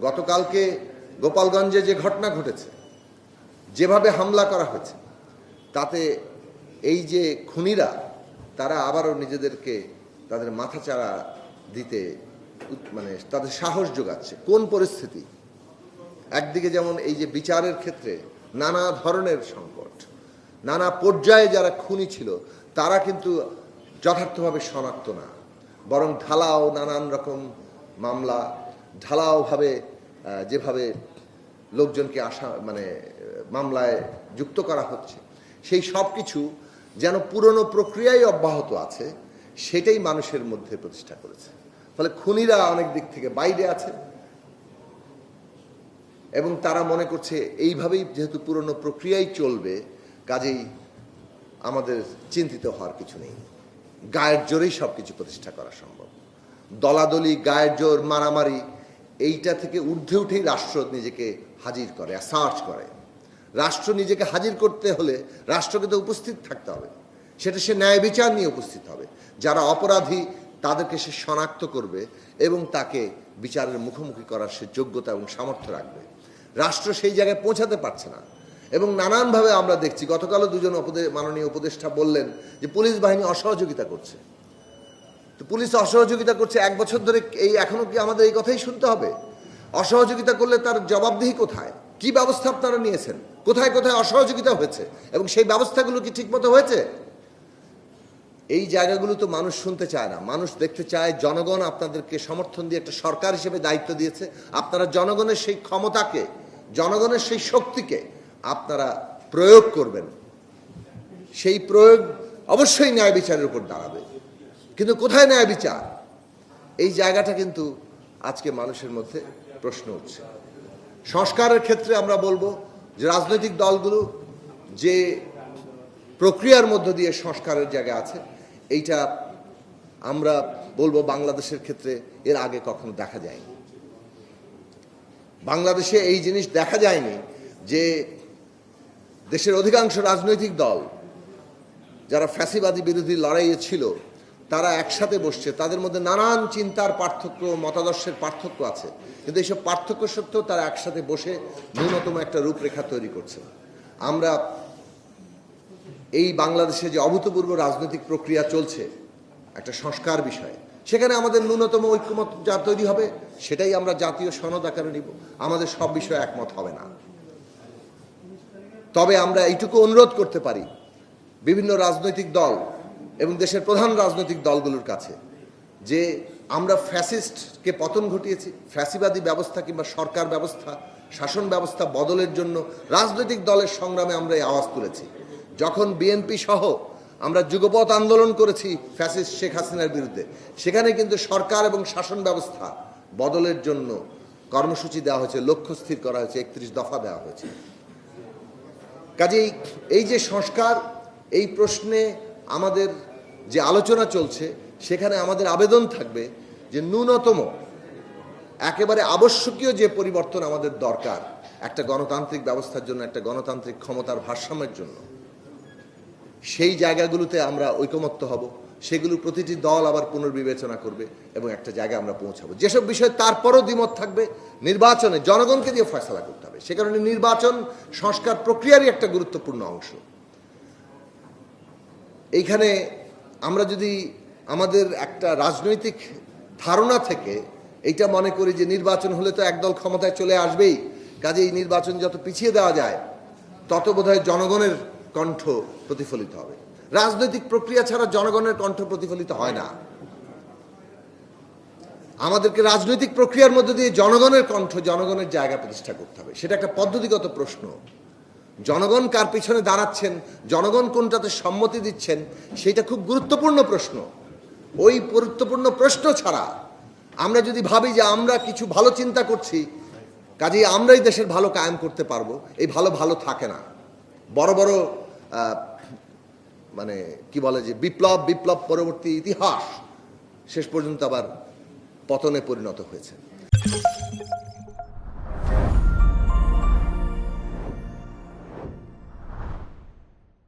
গতকালকে গোপালগঞ্জে যে ঘটনা ঘটেছে, যেভাবে হামলা করা হয়েছে, তাতে এই যে খুনিরা তারা আবারও নিজেদেরকে তাদের মাথাচাড়া দিতে মানে তাদের সাহস যোগাচ্ছে। কোন পরিস্থিতি? একদিকে যেমন এই যে বিচারের ক্ষেত্রে নানা ধরনের সংকট, নানা পর্যায়ে যারা খুনি ছিল তারা কিন্তু যথার্থভাবে শনাক্ত না, বরং ঢালাও নানান রকম মামলা, ঢালাওভাবে যেভাবে লোকজনকে মামলায় যুক্ত করা হচ্ছে, সেই সব কিছু যেন পুরনো প্রক্রিয়ায় অব্যাহত আছে, সেটাই মানুষের মধ্যে প্রতিষ্ঠা করেছে। ফলে খুনিরা অনেক দিক থেকে বাইরে আছে এবং তারা মনে করছে এইভাবেই যেহেতু পুরনো প্রক্রিয়াই চলবে, কাজেই আমাদের চিন্তিত হওয়ার কিছু নেই, গায়ের জোরেই সব কিছু প্রতিষ্ঠা করা সম্ভব। দলাদলি, গায়ের জোর, মারামারি, এইটা থেকে ঊর্ধ্বে উঠেই রাষ্ট্র নিজেকে হাজির করে, সার্চ করে। রাষ্ট্র নিজেকে হাজির করতে হলে রাষ্ট্রকে তো উপস্থিত থাকতে হবে, সেটা সে ন্যায় বিচার নিয়ে উপস্থিত হবে। যারা অপরাধী তাদেরকে সে শনাক্ত করবে এবং তাকে বিচারের মুখোমুখি করার সে যোগ্যতা এবং সামর্থ্য রাখবে। রাষ্ট্র সেই জায়গায় পৌঁছাতে পারছে না এবং নানানভাবে আমরা দেখছি। গতকালও দুজন মাননীয় উপদেষ্টা বললেন যে পুলিশ বাহিনী অসহযোগিতা করছে। তো পুলিশ অসহযোগিতা করছে 1 বছর ধরে, এখনো কি আমাদের এই কথাই শুনতে হবে? অসহযোগিতা করলে তার জবাবদিহি কোথায়? কি ব্যবস্থা আপনারা নিয়েছেন? কোথায় কোথায় অসহযোগিতা হয়েছে এবং সেই ব্যবস্থাগুলো কি ঠিকমতো হয়েছে? এই জায়গাগুলো তো মানুষ শুনতে চায় না। মানুষ দেখতে চায় জনগণ আপনাদেরকে সমর্থন দিয়ে একটা সরকার হিসেবে দায়িত্ব দিয়েছে, আপনারা জনগণের সেই ক্ষমতাকে, জনগণের সেই শক্তিকে আপনারা প্রয়োগ করবেন। সেই প্রয়োগ অবশ্যই ন্যায় বিচারের উপর দাঁড়াবে, কিন্তু কোথায় ন্যায় বিচার? এই জায়গাটা কিন্তু আজকে মানুষের মধ্যে প্রশ্ন উঠছে। সংস্কারের ক্ষেত্রে আমরা বলবো যে রাজনৈতিক দলগুলো যে প্রক্রিয়ার মধ্য দিয়ে সংস্কারের জায়গা আছে, এইটা আমরা বলবো বাংলাদেশের ক্ষেত্রে এর আগে কখনো দেখা যায়নি। বাংলাদেশে এই জিনিস দেখা যায়নি যে দেশের অধিকাংশ রাজনৈতিক দল যারা ফ্যাসিবাদী বিরোধী লড়াইয়ে ছিল তারা একসাথে বসছে। তাদের মধ্যে নানান চিন্তার পার্থক্য, মতাদর্শের পার্থক্য আছে, কিন্তু এইসব পার্থক্য সত্ত্বেও তারা একসাথে বসে ন্যূনতম একটা রূপরেখা তৈরি করছে। আমরা এই বাংলাদেশে যে অভূতপূর্ব রাজনৈতিক প্রক্রিয়া চলছে একটা সংস্কার বিষয়ে, সেখানে আমাদের ন্যূনতম ঐক্যমত যা তৈরি হবে সেটাই আমরা জাতীয় সনদ আকারে নিব। আমাদের সব বিষয়ে একমত হবে না, তবে আমরা এইটুকু অনুরোধ করতে পারি বিভিন্ন রাজনৈতিক দল এবং দেশের প্রধান রাজনৈতিক দলগুলোর কাছে যে আমরা ফ্যাসিস্টকে পতন ঘটিয়েছি, ফ্যাসিবাদী ব্যবস্থা কিংবা সরকার ব্যবস্থা, শাসন ব্যবস্থা বদলের জন্য রাজনৈতিক দলের সংগ্রামে আমরা এই আওয়াজ তুলেছি। যখন বিএনপি সহ আমরা যুগপৎ আন্দোলন করেছি ফ্যাসিস্ট শেখ হাসিনার বিরুদ্ধে, সেখানে কিন্তু সরকার এবং শাসন ব্যবস্থা বদলের জন্য কর্মসূচি দেওয়া হয়েছে, লক্ষ্য স্থির করা হয়েছে, 31 দফা দেওয়া হয়েছে। কাজেই এই যে সংস্কার, এই প্রশ্নে আমাদের যে আলোচনা চলছে সেখানে আমাদের আবেদন থাকবে যে ন্যূনতম একেবারে আবশ্যকীয় যে পরিবর্তন আমাদের দরকার একটা গণতান্ত্রিক ব্যবস্থার জন্য, একটা গণতান্ত্রিক ক্ষমতার ভারসাম্যের জন্য, সেই জায়গাগুলোতে আমরা ঐকমত্য হব। সেগুলো প্রতিটি দল আবার পুনর্বিবেচনা করবে এবং একটা জায়গায় আমরা পৌঁছাবো। যেসব বিষয়ে তারপরও দ্বিমত থাকবে, নির্বাচনে জনগণকে দিয়ে ফয়সালা করতে হবে। সে কারণে নির্বাচন সংস্কার প্রক্রিয়ারই একটা গুরুত্বপূর্ণ অংশ। এইখানে আমরা যদি আমাদের একটা রাজনৈতিক ধারণা থেকে এইটা মনে করি যে নির্বাচন হলে তো একদল ক্ষমতায় চলে আসবেই, কাজেই নির্বাচন যত পিছিয়ে দেওয়া যায় তত বোধহয় জনগণের কণ্ঠ প্রতিফলিত হবে। রাজনৈতিক প্রক্রিয়া ছাড়া জনগণের কণ্ঠ প্রতিফলিত হয় না। আমাদেরকে রাজনৈতিক প্রক্রিয়ার মধ্যে দিয়ে জনগণের কণ্ঠ, জনগণের জায়গা প্রতিষ্ঠা করতে হবে। সেটা একটা পদ্ধতিগত প্রশ্ন। জনগণ কার পিছনে দাঁড়াচ্ছেন, জনগণ কোনটাতে সম্মতি দিচ্ছেন, সেটা খুব গুরুত্বপূর্ণ প্রশ্ন। ওই গুরুত্বপূর্ণ প্রশ্ন ছাড়া আমরা যদি ভাবি যে আমরা কিছু ভালো চিন্তা করছি, কাজেই আমরাই দেশের ভালো কায়েম করতে পারবো, এই ভালো ভালো থাকে না। বড় বড় কি বলে যে বিপ্লব পরবর্তী ইতিহাস শেষ পর্যন্ত আবার পতনে পরিণত হয়েছে।